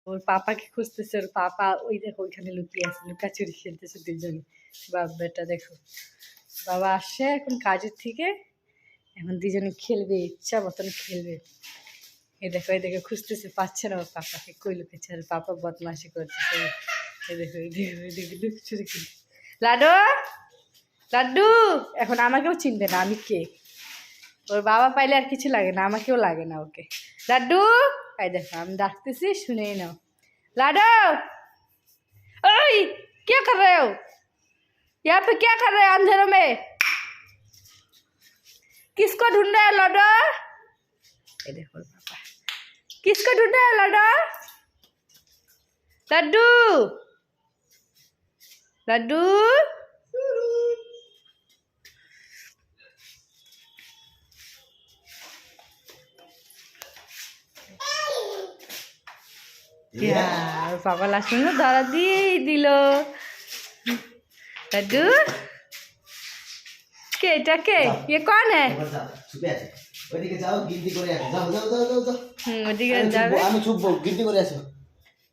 ওর পাপাকে খুঁজতেছে, ওর পাপা ওই দেখো ওইখানে লুকিয়ে আছে, লুকাচুরি খেলতেছে দুজনে। বাপ বেটা দেখো, বাবা আসছে এখন কাজের থেকে, এখন দুজনে খেলবে, ইচ্ছা মতন খেলবে। এই দেখো খুঁজতেছে, পাচ্ছে না ওর পাপাকে, কই লুকেছে, আর পাপা বদমাশি করতেছে। এই দেখো লুকচুরি খেলছে। লাডু লাড্ডু এখন আমাকেও চিনবে না আমি কে। ওর বাবা পাইলে আর কিছু লাগে না, আমাকেও লাগে না ওকে। লাড্ডু এই দেখো আমি ডাকতেছি, শুনেই নাও। लाडो ओए क्या कर रहे हो यहाँ पे, क्या कर रहे हो अंधेरों में, किसको ढूंढ रहे हो लाडो? ये देखो पापा, किसको ढूंढ रहे हो लाडो? लड्डू लड्डू यार पापा लास्ट में दादा दिए दिल। लड्डू के टके ये कौन है? ওইদিকে যাও, গিনতি করে আসো। যাও যাও যাও যাও যাও। ওইদিকে যাবে, আমি ছুপবো, গিনতি করে আসো।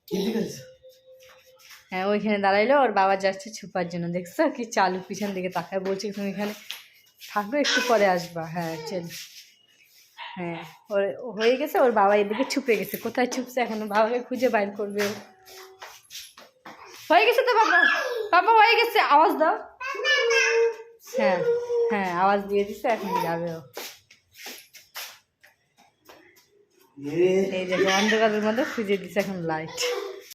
গিনতি করেছো? হ্যাঁ ওইখানে দাঁড়াইলো, ওর বাবা যাচ্ছে ছুপার জন্য। দেখছো কি চালু, পিছন দিকে তাকায়, বলছে তুমি এখানে থাকবে, একটু পরে আসবা। হ্যাঁ চল, হ্যাঁ ওর হয়ে গেছে, ওর বাবা এদিকে ছুপে গেছে। কোথায় ছুপছে এখনো, বাবাকে খুঁজে বাইর করবে ও। হয়ে গেছে তো বাবা, বাবা হয়ে গেছে, আওয়াজ দাও। হ্যাঁ হ্যাঁ আওয়াজ দিয়ে দিছে, এখন যাবে ও। এই দেখো অন্ধকারের মধ্যে খুঁজে দিছে এখন লাইট।